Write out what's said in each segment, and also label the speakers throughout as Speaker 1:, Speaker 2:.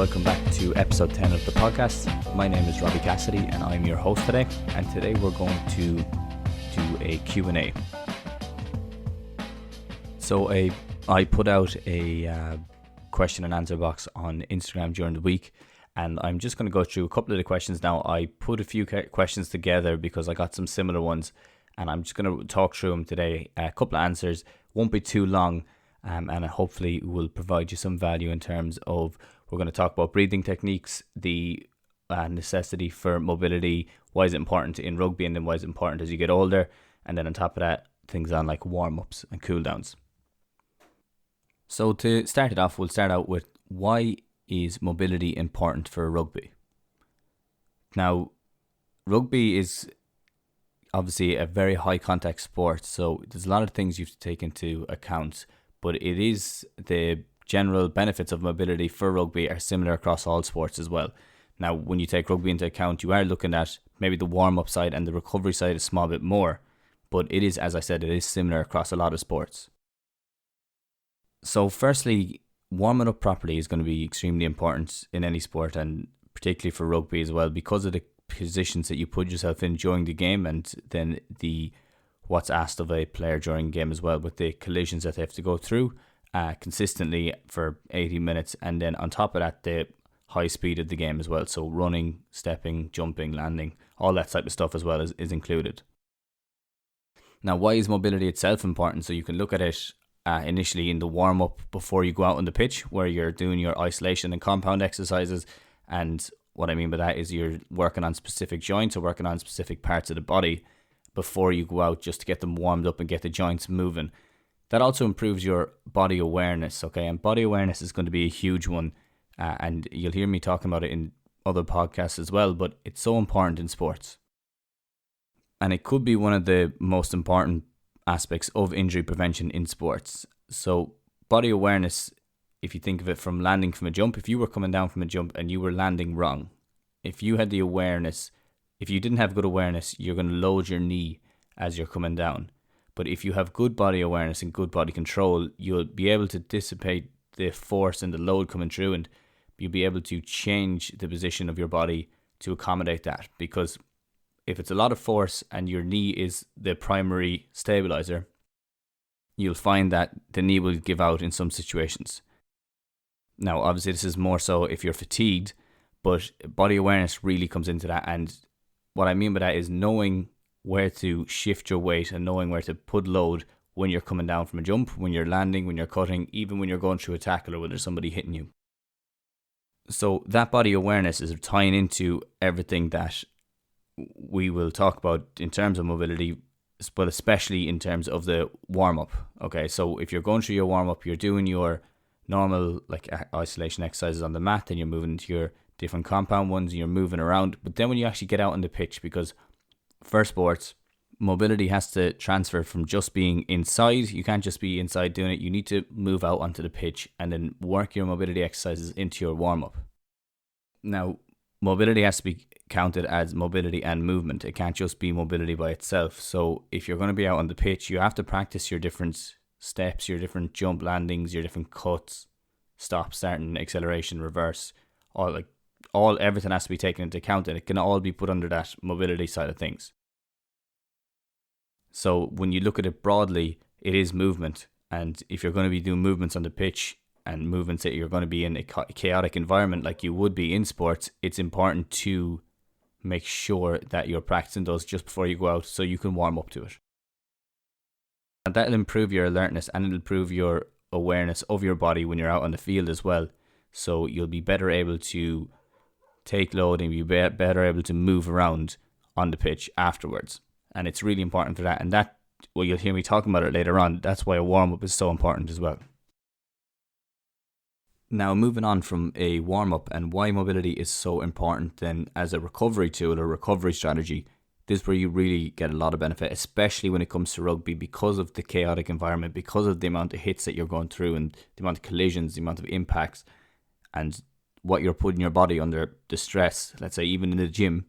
Speaker 1: welcome back to episode 10 of the podcast. My name is Robbie Cassidy and I'm your host today. And today we're going to do a Q&A. So I put out a question and answer box on Instagram during the week, and I'm just going to go through a couple of the questions now. I put a few questions together because I got some similar ones, and I'm just going to talk through them today. A couple of answers, won't be too long, and hopefully will provide you some value in terms of, we're going to talk about breathing techniques, the necessity for mobility, why is it important in rugby, and then why is it important as you get older, and then on top of that, things on like warm-ups and cool-downs. So to start it off, we'll start out with, why is mobility important for rugby? Now, rugby is obviously a very high contact sport, so there's a lot of things you have to take into account, but it is the general benefits of mobility for rugby are similar across all sports as well. Now, when you take rugby into account, you are looking at maybe the warm-up side and the recovery side a small bit more, but it is, as I said, it is similar across a lot of sports. So firstly, warming up properly is going to be extremely important in any sport, and particularly for rugby as well, because of the positions that you put yourself in during the game, and then what's asked of a player during the game as well, with the collisions that they have to go through consistently for 80 minutes, and then on top of that, the high speed of the game as well. So running, stepping, jumping, landing, all that type of stuff as well is included. Now, why is mobility itself important? So you can look at it initially in the warm-up before you go out on the pitch, where you're doing your isolation and compound exercises. And what I mean by that is you're working on specific joints or working on specific parts of the body before you go out, just to get them warmed up and get the joints moving. That also improves your body awareness, okay? And body awareness is going to be a huge one, and you'll hear me talking about it in other podcasts as well, but it's so important in sports. And it could be one of the most important aspects of injury prevention in sports. So body awareness, if you think of it from landing from a jump, if you were coming down from a jump and you were landing wrong, if you had the awareness, if you didn't have good awareness, you're going to load your knee as you're coming down. But if you have good body awareness and good body control, you'll be able to dissipate the force and the load coming through, and you'll be able to change the position of your body to accommodate that. Because if it's a lot of force and your knee is the primary stabilizer, you'll find that the knee will give out in some situations. Now, obviously, this is more so if you're fatigued, but body awareness really comes into that. And what I mean by that is knowing where to shift your weight and knowing where to put load when you're coming down from a jump, when you're landing, when you're cutting, even when you're going through a tackle or when there's somebody hitting you. So that body awareness is tying into everything that we will talk about in terms of mobility, but especially in terms of the warm-up. Okay, so if you're going through your warm-up, you're doing your normal like isolation exercises on the mat, and you're moving to your different compound ones, and you're moving around. But then when you actually get out on the pitch, because for sports, mobility has to transfer from just being inside. You can't just be inside doing it. You need to move out onto the pitch and then work your mobility exercises into your warm-up. Now, mobility has to be counted as mobility and movement. It can't just be mobility by itself. So if you're going to be out on the pitch, you have to practice your different steps, your different jump landings, your different cuts, stop, starting, acceleration, reverse, everything has to be taken into account, and it can all be put under that mobility side of things. So when you look at it broadly, it is movement. And if you're going to be doing movements on the pitch and movements that you're going to be in a chaotic environment like you would be in sports, it's important to make sure that you're practicing those just before you go out so you can warm up to it. And that'll improve your alertness, and it'll improve your awareness of your body when you're out on the field as well. So you'll be better able to take load and be better able to move around on the pitch afterwards. And it's really important for that. And that, well, you'll hear me talking about it later on. That's why a warm-up is so important as well. Now, moving on from a warm-up and why mobility is so important then as a recovery tool or recovery strategy, this is where you really get a lot of benefit, especially when it comes to rugby, because of the chaotic environment, because of the amount of hits that you're going through and the amount of collisions, the amount of impacts, and what you're putting your body under, the stress. Let's say even in the gym,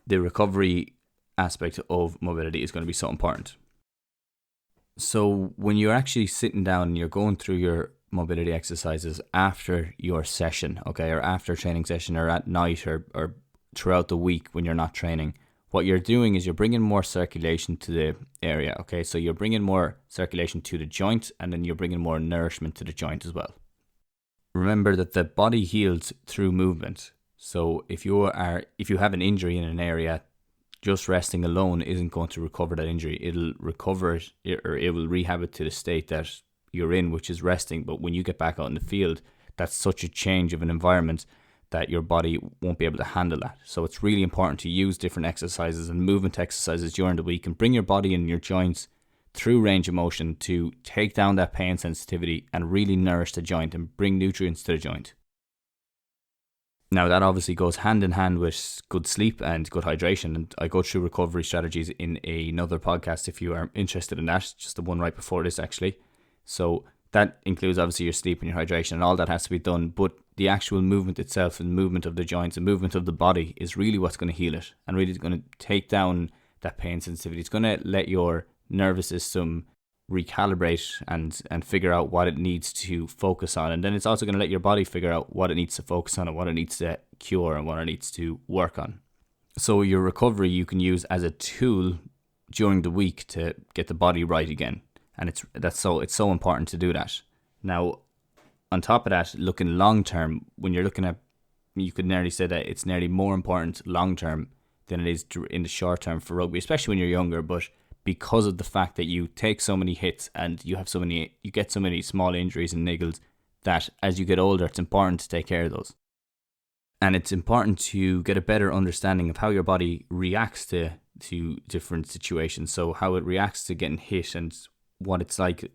Speaker 1: the recovery aspect of mobility is going to be so important. So when you're actually sitting down and you're going through your mobility exercises after your session, okay, or after a training session, or at night, or throughout the week when you're not training. What you're doing is you're bringing more circulation to the area, okay? So you're bringing more circulation to the joint, and then you're bringing more nourishment to the joint as well. Remember that the body heals through movement. So if you have an injury in an area, just resting alone isn't going to recover that injury. It'll recover it, or it will rehab it to the state that you're in, which is resting. But when you get back out in the field, that's such a change of an environment that your body won't be able to handle that. So it's really important to use different exercises and movement exercises during the week and bring your body and your joints through range of motion to take down that pain sensitivity and really nourish the joint and bring nutrients to the joint. Now that obviously goes hand in hand with good sleep and good hydration, and I go through recovery strategies in another podcast if you are interested in that, just the one right before this actually. So that includes obviously your sleep and your hydration, and all that has to be done, but the actual movement itself and movement of the joints and movement of the body is really what's going to heal it and really is going to take down that pain sensitivity. It's going to let your nervous system recalibrate and figure out what it needs to focus on, and then it's also going to let your body figure out what it needs to focus on and what it needs to cure and what it needs to work on. So your recovery you can use as a tool during the week to get the body right again, and it's so important to do that. Now on top of that, looking long term, when you're looking at, you could nearly say that it's nearly more important long term than it is in the short term for rugby, especially when you're younger, but because of the fact that you take so many hits and you get so many small injuries and niggles, that as you get older, it's important to take care of those. And it's important to get a better understanding of how your body reacts to different situations. So how it reacts to getting hit and what it's like,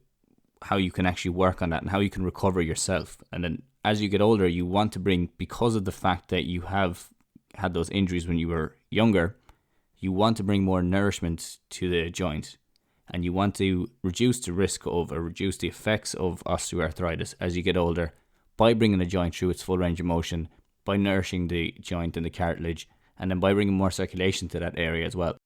Speaker 1: how you can actually work on that and how you can recover yourself. And then as you get older, you want to bring, because of the fact that you have had those injuries when you were younger, you want to bring more nourishment to the joint, and you want to reduce the risk of, or reduce the effects of osteoarthritis as you get older by bringing the joint through its full range of motion, by nourishing the joint and the cartilage, and then by bringing more circulation to that area as well.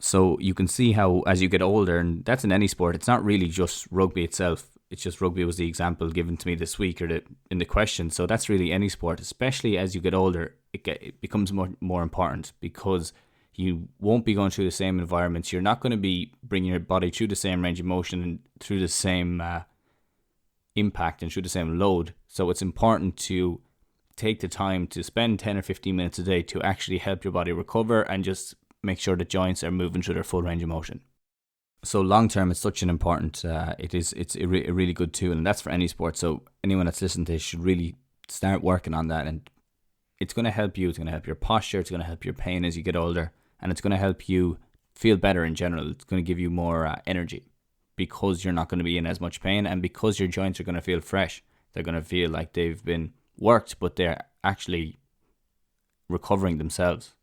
Speaker 1: So you can see how as you get older, and that's in any sport, it's not really just rugby itself, it's just rugby was the example given to me this week or in the question. So that's really any sport, especially as you get older, it becomes more important, because you won't be going through the same environments. You're not going to be bringing your body through the same range of motion and through the same impact and through the same load. So it's important to take the time to spend 10 or 15 minutes a day to actually help your body recover and just make sure the joints are moving through their full range of motion. So long term, it's such an important, it's a really good tool, and that's for any sport. So anyone that's listening to this should really start working on that, and it's going to help you. It's going to help your posture. It's going to help your pain as you get older. And it's going to help you feel better in general. It's going to give you more energy, because you're not going to be in as much pain, and because your joints are going to feel fresh. They're going to feel like they've been worked, but they're actually recovering themselves.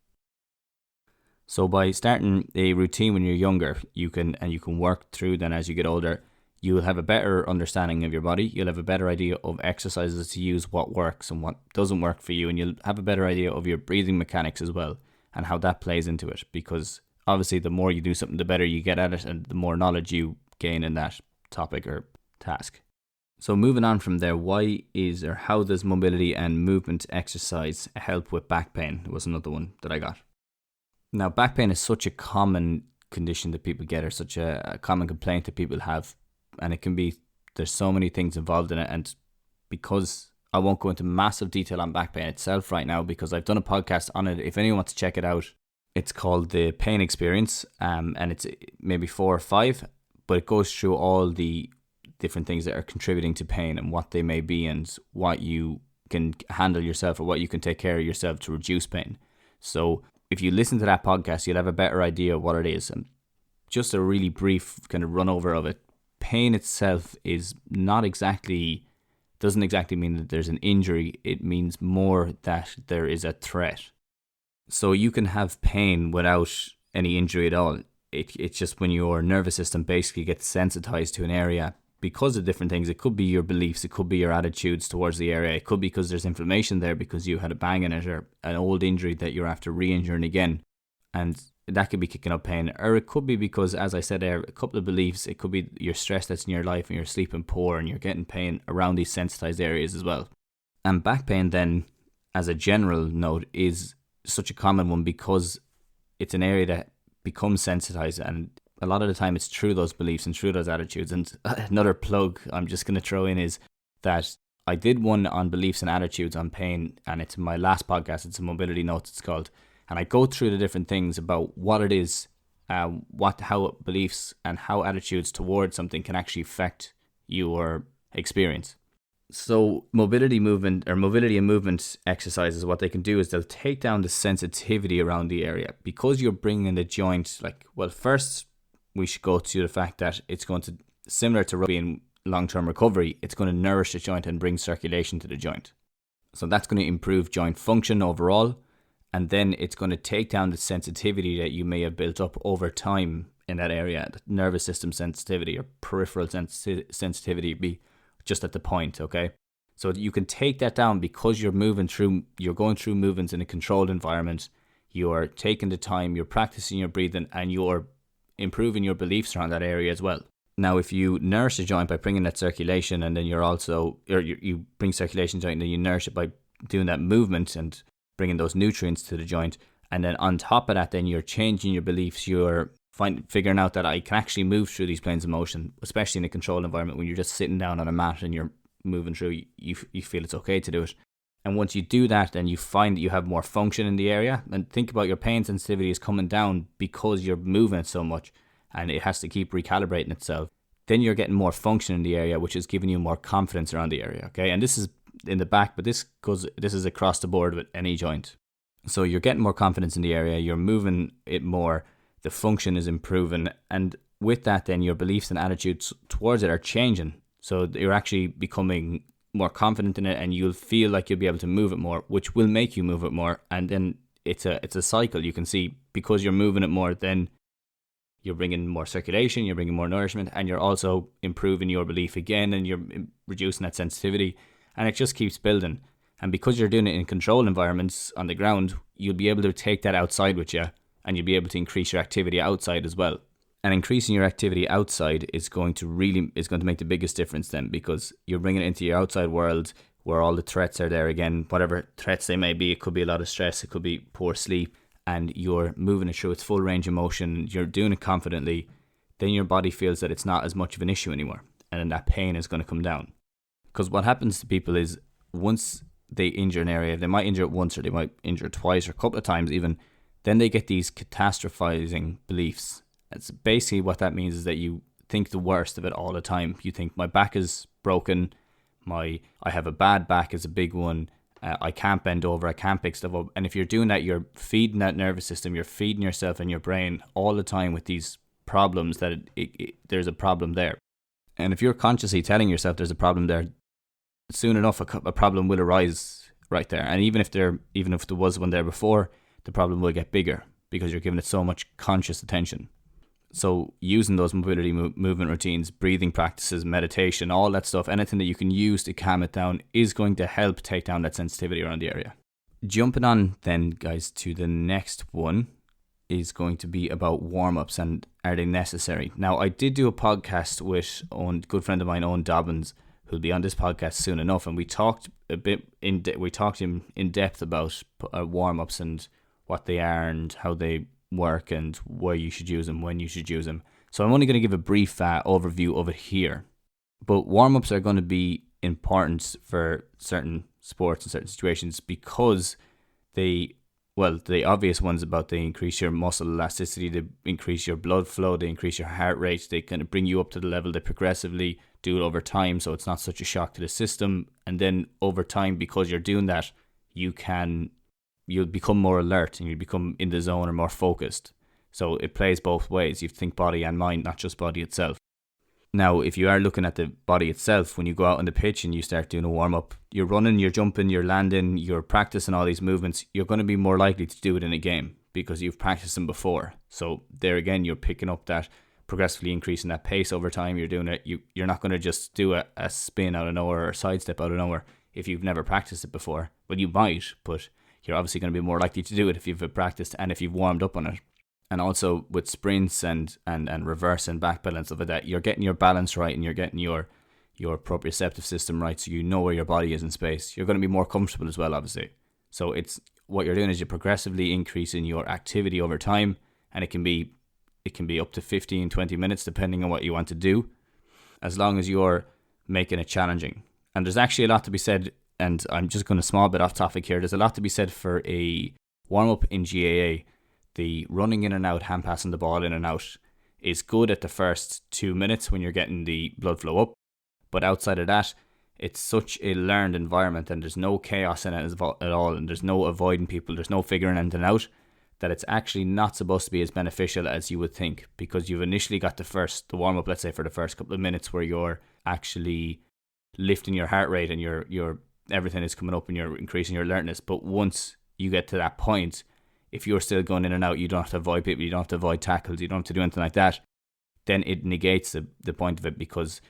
Speaker 1: So by starting a routine when you're younger, you can work through then as you get older, you'll have a better understanding of your body. You'll have a better idea of exercises to use, what works and what doesn't work for you. And you'll have a better idea of your breathing mechanics as well, and how that plays into it, because obviously the more you do something, the better you get at it, and the more knowledge you gain in that topic or task. So moving on from there, how does mobility and movement exercise help with back pain? It was another one that I got. Now, back pain is such a common condition that people get, or such a common complaint that people have, and there's so many things involved in it, and because I won't go into massive detail on back pain itself right now, because I've done a podcast on it. If anyone wants to check it out, it's called The Pain Experience, and it's maybe 4 or 5, but it goes through all the different things that are contributing to pain and what they may be, and what you can handle yourself or what you can take care of yourself to reduce pain. So if you listen to that podcast, you'll have a better idea of what it is. And just a really brief kind of run over of it. Pain itself doesn't exactly mean that there's an injury. It means more that there is a threat. So you can have pain without any injury at all. It's just when your nervous system basically gets sensitized to an area because of different things. It could be your beliefs, it could be your attitudes towards the area, it could be because there's inflammation there because you had a bang in it, or an old injury that you're after re-injuring again. And that could be kicking up pain. Or it could be because, as I said there, a couple of beliefs. It could be your stress that's in your life and you're sleeping poor and you're getting pain around these sensitized areas as well. And back pain then, as a general note, is such a common one because it's an area that becomes sensitized, and a lot of the time it's through those beliefs and through those attitudes. And another plug I'm just going to throw in is that I did one on beliefs and attitudes on pain, and it's my last podcast. It's a mobility notes, it's called. And I go through the different things about what it is, how beliefs and how attitudes towards something can actually affect your experience. So mobility and movement exercises, what they can do is they'll take down the sensitivity around the area because you're bringing the joint. First we should go to the fact that it's going to, similar to rugby and long-term recovery, it's going to nourish the joint and bring circulation to the joint. So that's going to improve joint function overall. And then it's going to take down the sensitivity that you may have built up over time in that area. The nervous system sensitivity or peripheral sensitivity be just at the point, okay? So you can take that down because you're going through movements in a controlled environment. You're taking the time, you're practicing your breathing, and you're improving your beliefs around that area as well. Now, if you nourish the joint by bringing that circulation, and then you bring circulation to the joint, and then you nourish it by doing that movement and bringing those nutrients to the joint, and then on top of that, then you're changing your beliefs. You're figuring out that I can actually move through these planes of motion, especially in a controlled environment when you're just sitting down on a mat and you're moving through. You feel it's okay to do it, and once you do that, then you find that you have more function in the area. And think about your pain sensitivity is coming down because you're moving it so much, and it has to keep recalibrating itself. Then you're getting more function in the area, which is giving you more confidence around the area. Okay, and this is in the back, but this is across the board with any joint. So you're getting more confidence in the area, you're moving it more, the function is improving, and with that then your beliefs and attitudes towards it are changing. So you're actually becoming more confident in it, and you'll feel like you'll be able to move it more, which will make you move it more. And then it's a cycle. You can see, because you're moving it more, then you're bringing more circulation, you're bringing more nourishment, and you're also improving your belief again, and you're reducing that sensitivity. And it just keeps building. And because you're doing it in controlled environments on the ground, you'll be able to take that outside with you, and you'll be able to increase your activity outside as well. And increasing your activity outside is going to make the biggest difference then, because you're bringing it into your outside world where all the threats are there again, whatever threats they may be. It could be a lot of stress, it could be poor sleep, and you're moving it through its full range of motion. You're doing it confidently. Then your body feels that it's not as much of an issue anymore, and then that pain is going to come down. Because what happens to people is, once they injure an area, they might injure it once, or they might injure it twice, or a couple of times even, then they get these catastrophizing beliefs. It's basically what that means is that you think the worst of it all the time. You think, my back is broken, I have a bad back is a big one, I can't bend over, I can't pick stuff up. And if you're doing that, you're feeding that nervous system, you're feeding yourself and your brain all the time with these problems that there's a problem there. And if you're consciously telling yourself there's a problem there, soon enough a problem will arise right there. And even if there was one there before, the problem will get bigger because you're giving it so much conscious attention. So using those mobility movement routines, breathing practices, meditation, all that stuff, anything that you can use to calm it down is going to help take down that sensitivity around the area. Jumping on then, guys, to the next one is going to be about warm-ups and are they necessary. Now, I did do a podcast with a good friend of mine, Owen Dobbins, who'll be on this podcast soon enough, and we talked in depth about warm-ups and what they are and how they work and where you should use them, when you should use them. So I'm only going to give a brief overview of it here. But warm-ups are going to be important for certain sports and certain situations because the obvious ones about they increase your muscle elasticity, they increase your blood flow, they increase your heart rate, they kind of bring you up to the level they progressively do it over time, so it's not such a shock to the system. And then over time, because you're doing that, you'll become more alert and you become in the zone or more focused. So it plays both ways. You think body and mind, not just body itself. Now, if you are looking at the body itself, when you go out on the pitch and you start doing a warm-up, you're running, you're jumping, you're landing, you're practicing all these movements, you're going to be more likely to do it in a game because you've practiced them before. So there again, you're picking up that, progressively increasing that pace over time. You're doing it. You're not going to just do a spin out of nowhere or a sidestep out of nowhere if you've never practiced it before. Well, you might, but you're obviously going to be more likely to do it if you've practiced and if you've warmed up on it. And also with sprints and reverse and backpedal and stuff like that, you're getting your balance right and you're getting your proprioceptive system right, so you know where your body is in space. You're going to be more comfortable as well, obviously. So it's what you're doing is you're progressively increasing your activity over time, and it can be up to 15-20 minutes depending on what you want to do, as long as you're making it challenging. And there's actually a lot to be said, and I'm just going a small bit off topic here. There's a lot to be said for a warm-up in GAA. The running in and out, hand passing the ball in and out, is good at the first 2 minutes when you're getting the blood flow up. But outside of that, it's such a learned environment, and there's no chaos in it at all, and there's no avoiding people, there's no figuring anything out, that it's actually not supposed to be as beneficial as you would think, because you've initially got the warm-up, let's say, for the first couple of minutes where you're actually lifting your heart rate and your everything is coming up and you're increasing your alertness. But once you get to that point, if you're still going in and out, you don't have to avoid people, you don't have to avoid tackles, you don't have to do anything like that, then it negates the point of it, because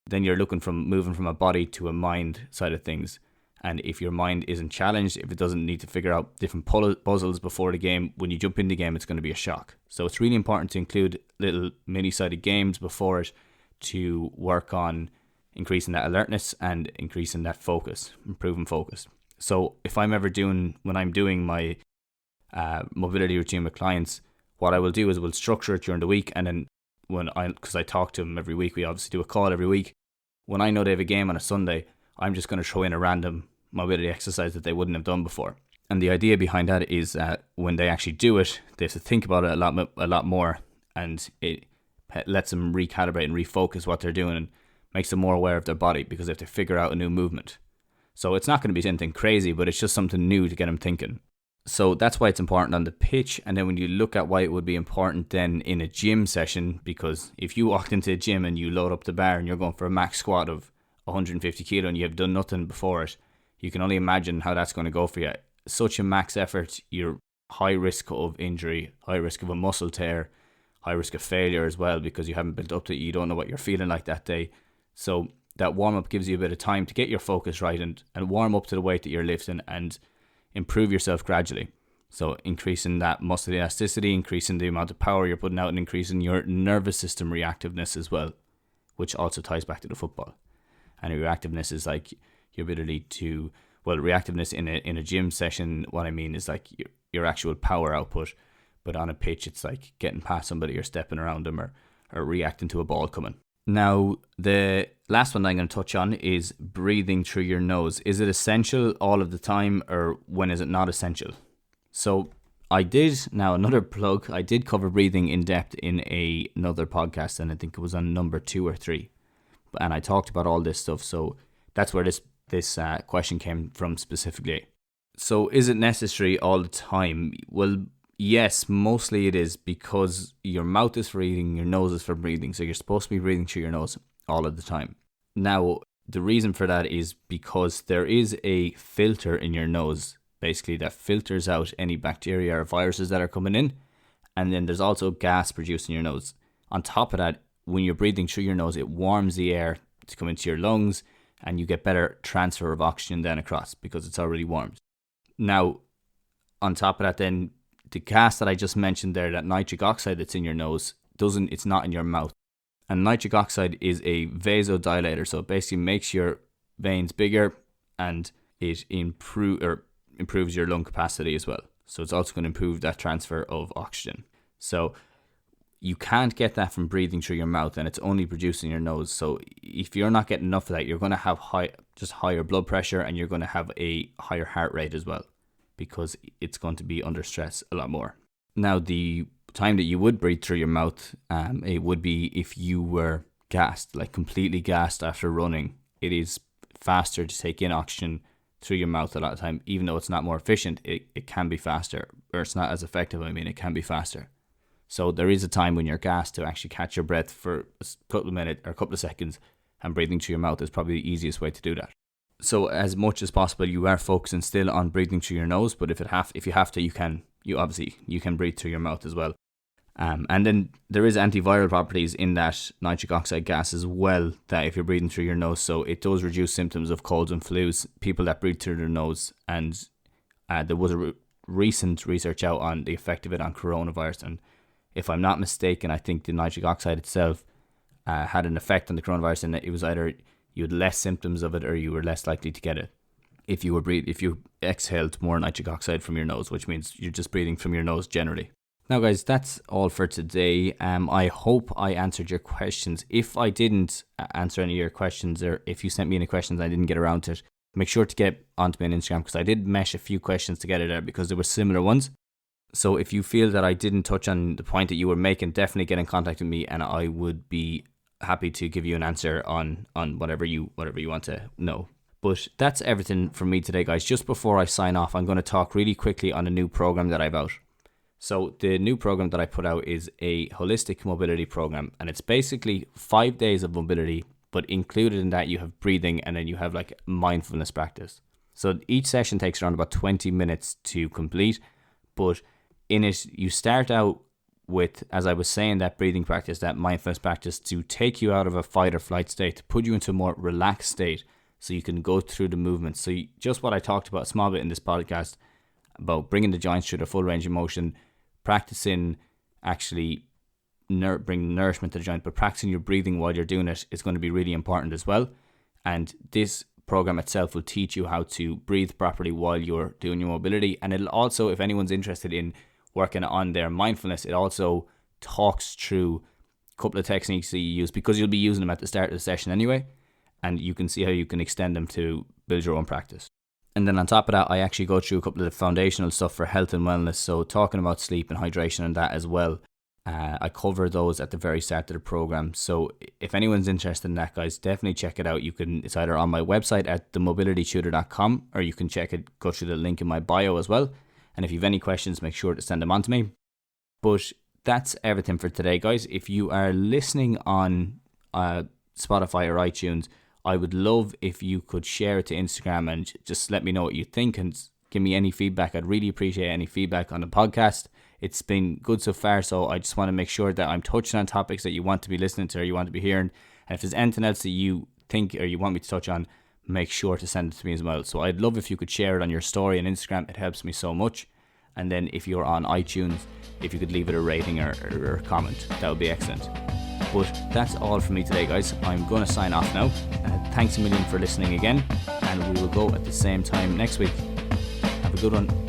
Speaker 1: then you're moving from a body to a mind side of things. And if your mind isn't challenged, if it doesn't need to figure out different puzzles before the game, when you jump in the game, it's going to be a shock. So it's really important to include little mini-sided games before it to work on increasing that alertness and increasing that focus, improving focus. So if when I'm doing my mobility routine with clients, what I will do is we'll structure it during the week, and then because I talk to them every week, we obviously do a call every week. When I know they have a game on a Sunday, I'm just going to throw in a random mobility exercise that they wouldn't have done before. And the idea behind that is that when they actually do it, they have to think about it a lot more, and it lets them recalibrate and refocus what they're doing and makes them more aware of their body, because they have to figure out a new movement. So it's not going to be anything crazy, but it's just something new to get them thinking. So that's why it's important on the pitch. And then when you look at why it would be important then in a gym session, because if you walked into a gym and you load up the bar and you're going for a max squat of 150 kilo and you have done nothing before it, you can only imagine how that's going to go for you. Such a max effort, you're high risk of injury, high risk of a muscle tear, high risk of failure as well, because you haven't built up to it. You don't know what you're feeling like that day. So that warm-up gives you a bit of time to get your focus right and warm up to the weight that you're lifting and improve yourself gradually. So increasing that muscle elasticity, increasing the amount of power you're putting out, and increasing your nervous system reactiveness as well, which also ties back to the football. And reactiveness is like your ability to, reactiveness in a gym session, what I mean is like your actual power output. But on a pitch, it's like getting past somebody or stepping around them or reacting to a ball coming. Now, the last one I'm going to touch on is breathing through your nose. Is it essential all of the time, or when is it not essential? So another plug, I did cover breathing in depth in another podcast, and I think it was on number 2 or 3. And I talked about all this stuff, so that's where this question came from specifically. So is it necessary all the time? Well, yes, mostly it is, because your mouth is for eating, your nose is for breathing. So you're supposed to be breathing through your nose all of the time. Now, the reason for that is because there is a filter in your nose, basically, that filters out any bacteria or viruses that are coming in. And then there's also gas produced in your nose. On top of that, when you're breathing through your nose, it warms the air to come into your lungs, and you get better transfer of oxygen then across because it's already warmed. Now, on top of that, then the gas that I just mentioned there, that nitric oxide that's in your nose, it's not in your mouth. And nitric oxide is a vasodilator, so it basically makes your veins bigger, and it improves your lung capacity as well. So it's also going to improve that transfer of oxygen. So you can't get that from breathing through your mouth, and it's only produced in your nose. So if you're not getting enough of that, you're going to have higher blood pressure, and you're going to have a higher heart rate as well, because it's going to be under stress a lot more. Now, the time that you would breathe through your mouth, it would be if you were gassed, like completely gassed after running. It is faster to take in oxygen through your mouth a lot of time. Even though it's not more efficient, it can be faster, or it's not as effective. It can be faster. So there is a time when you're gassed to actually catch your breath for a couple of minutes or a couple of seconds, and breathing through your mouth is probably the easiest way to do that. So as much as possible, you are focusing still on breathing through your nose, but if you have to, you can breathe through your mouth as well. And then there is antiviral properties in that nitric oxide gas as well, that if you're breathing through your nose, so it does reduce symptoms of colds and flus, people that breathe through their nose. And there was a recent research out on the effect of it on coronavirus, and If I'm not mistaken, I think the nitric oxide itself had an effect on the coronavirus, and it was either you had less symptoms of it or you were less likely to get it if you exhaled more nitric oxide from your nose, which means you're just breathing from your nose generally. Now guys, that's all for today. I hope I answered your questions. If I didn't answer any of your questions, or if you sent me any questions and I didn't get around to it, make sure to get onto me on Instagram, because I did mesh a few questions together there because there were similar ones. So if you feel that I didn't touch on the point that you were making, definitely get in contact with me and I would be happy to give you an answer on whatever you want to know. But that's everything from me today, guys. Just before I sign off, I'm going to talk really quickly on a new program that I've out. So the new program that I put out is a holistic mobility program, and it's basically 5 days of mobility, but included in that you have breathing and then you have like mindfulness practice. So each session takes around about 20 minutes to complete, but in it you start out with, as I was saying, that breathing practice, that mindfulness practice to take you out of a fight or flight state, to put you into a more relaxed state so you can go through the movements. So just what I talked about a small bit in this podcast about bringing the joints through the full range of motion, practicing actually bringing nourishment to the joint, but practicing your breathing while you're doing it is going to be really important as well. And this program itself will teach you how to breathe properly while you're doing your mobility. And it'll also, if anyone's interested in working on their mindfulness, it also talks through a couple of techniques that you use, because you'll be using them at the start of the session anyway, and you can see how you can extend them to build your own practice. And then on top of that, I actually go through a couple of the foundational stuff for health and wellness, so talking about sleep and hydration and that as well. I cover those at the very start of the program. So if anyone's interested in that, guys, definitely check it out. It's either on my website at themobilitytutor.com, or you can go through the link in my bio as well. And if you have any questions, make sure to send them on to me. But that's everything for today, guys. If you are listening on Spotify or iTunes, I would love if you could share it to Instagram and just let me know what you think and give me any feedback. I'd really appreciate any feedback on the podcast. It's been good so far, so I just want to make sure that I'm touching on topics that you want to be listening to or you want to be hearing. And if there's anything else that you think or you want me to touch on, make sure to send it to me as well. So I'd love if you could share it on your story on Instagram. It helps me so much. And then if you're on iTunes, if you could leave it a rating or a comment, that would be excellent. But that's all from me today, guys. I'm going to sign off now. Thanks a million for listening again, and we will go at the same time next week. Have a good one.